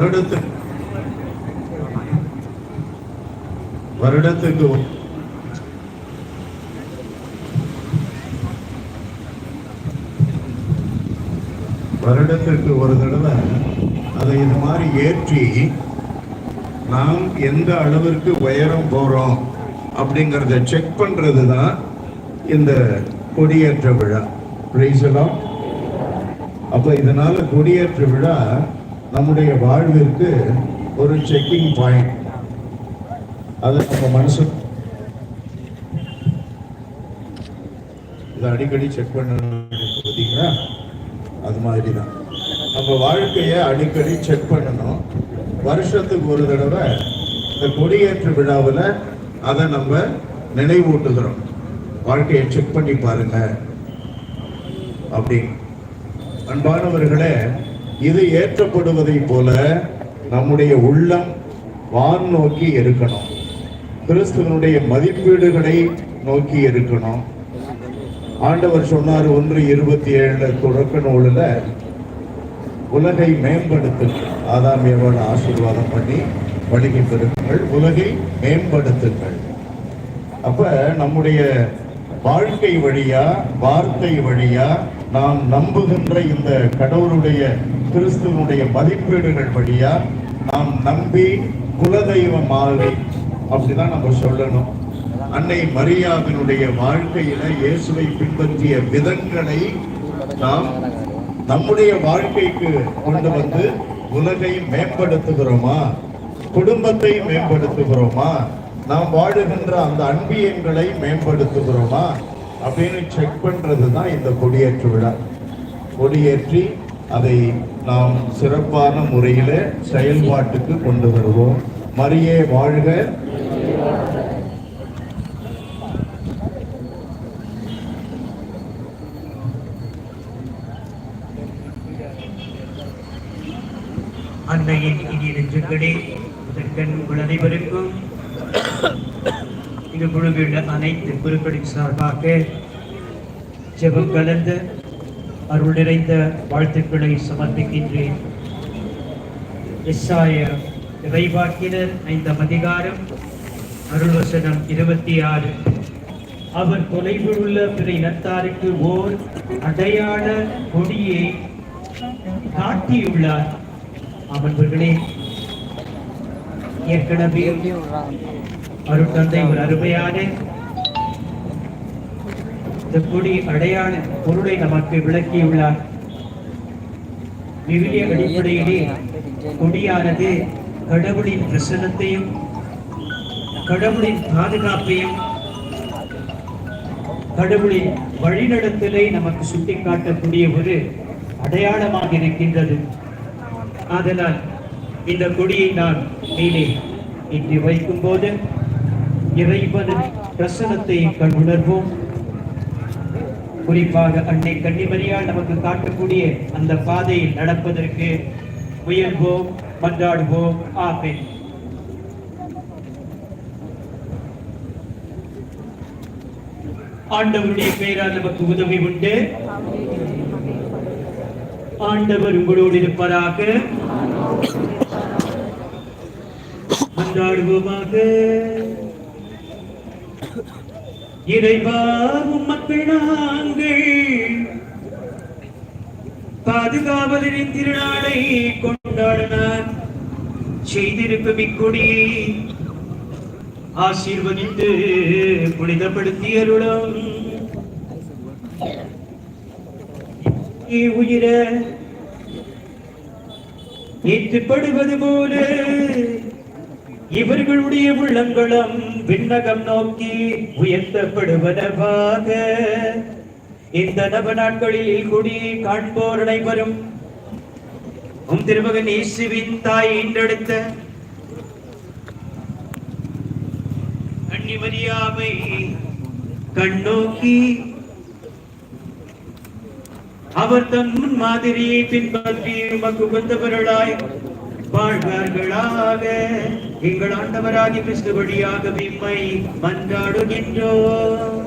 வருடத்துக்கு ஒரு தடவை அதை இது மாதிரி ஏற்றி நாம் எந்த அளவிற்கு உயரம் போறோம் அப்படிங்கறத செக் பண்றது தான் இந்த கொடியேற்ற விழா. அப்ப இதனால கொடியேற்ற விழா நம்முடைய வாழ்விற்கு ஒரு செக்கிங் பாயிண்ட். அது நம்ம மனசு இதை அடிக்கடி செக் பண்ணணும் பார்த்தீங்களா, அது மாதிரி தான் நம்ம வாழ்க்கையை அடிக்கடி செக் பண்ணணும். வருஷத்துக்கு ஒரு தடவை இந்த கொடியேற்ற விழாவில் அதை நம்ம நினைவூட்டுகிறோம். வாழ்க்கையை செக் பண்ணி பாருங்க அப்படி. அன்பானவர்களே, இது ஏற்றப்படுவதை போல நம்முடைய உள்ளம் வான் நோக்கி இருக்கணும். கிறிஸ்துவனுடைய மதிப்பீடுகளை நோக்கி இருக்கணும். ஆண்டவர் சொன்னார் 1:27 தொடக்க நூலில், உலகை மேம்படுத்துங்கள், ஆதாம் ஏவாளை ஆசீர்வாதம் பண்ணி வழிகை பெறுங்கள், உலகை மேம்படுத்துங்கள். அப்ப நம்முடைய வாழ்க்கை வழியா, வார்த்தை வழியா நாம் நம்புகின்ற இந்த கடவுளுடைய கிறிஸ்துவனுடைய மதிப்பீடுகள் வழியா நாம் நம்பி குலதெய்வமாக அப்படிதான் நம்ம சொல்லணும். அன்னை மரியாவினுடைய வாழ்க்கையில இயேசுவை பின்பற்றிய விதங்களை நாம் நம்முடைய வாழ்க்கைக்கு கொண்டு வந்து உலகை மேம்படுத்துகிறோமா, குடும்பத்தை மேம்படுத்துகிறோமா, நாம் வாழுகின்ற அந்த அன்பியங்களை மேம்படுத்துகிறோமா அப்படின்னு செக் பண்றது தான் இந்த கொடியேற்று விழா. கொடியேற்றி அதை நாம் சிறப்பான முறையில செயல்பாட்டுக்கு கொண்டு வருவோம். மரியே வாழ்க. அன்னையின் இனிய நெஞ்சங்களே, முதற்கண் உங்கள் அனைவருக்கும் இந்த குழுவில் அனைத்து குருக்களின் சார்பாக ஜெபம் கலந்த அருள் நிறைந்த வாழ்த்துக்களை சமர்ப்பிக்கின்றேன். எஸ்சாயா இறைவாக்கினர் 5ஆம் அதிகாரம் அருள்வசனம் 26. அவர் தொலைவில் உள்ள பிற இனத்தாருக்கு ஓர் அடையாள கொடியை காட்டியுள்ளார். அவர்களே, ஏற்கனவே அருட்தந்தை ஒரு அருமையான இந்த கொடி அடையாள பொருளை நமக்கு விளக்கியுள்ளார். விவிலிய அடிப்படையிலே கொடியானது கடவுளின் பிரசன்னத்தையும் கடவுளின் பாதுகாப்பையும் கடவுளின் வழிநடத்தலை நமக்கு சுட்டிக்காட்டக்கூடிய ஒரு அடையாளமாக இருக்கின்றது. ஆதலால் இந்த கொடியை நான் மேலே இன்று வைக்கும் போது இறைவனின் பிரசன்னத்தை உணர்வோம். குறிப்பாக அன்னை கன்னிமரியாள் நமக்கு காட்டக்கூடிய அந்த பாதையில் நடப்பதற்கு முயல்வோம், மன்றாடுவோம். ஆமென். ஆண்டவருடைய பெயரால் நமக்கு உதவி உண்டு. ஆண்டவர் உங்களோடு இருப்பதாக. மன்றாடுவோமாக. இறைவா, மக்கள் நாங்கள் பாதுகாவலரின் திருநாளை கொண்டாடினார் செய்திருக்கும் இக்கொடியை ஆசீர்வதித்து புனிதப்படுத்தி அருளும். உயிர ஏற்றுப்படுவது போல இவர்களுடைய உள்ளங்களும் விண்ணகம் நோக்கி உயர்த்தப்படுவனவாக. இந்த நவ நாட்களில் கொடியை காண்போர் அனைவரும் உம் திருமகன் இயேசுவின் தாய் ஈன்றெடுத்த அன்னை மரியாவை கண்ணோக்கி அவர் தம் மாதிரியை பின்பற்றி உமக்கு உகந்தவர்களாய் வாழ்வார்களாக. எங்கள் ஆண்டவராகிய கிறிஸ்து வழியாக உம்மை மன்றாடுகின்றோம்.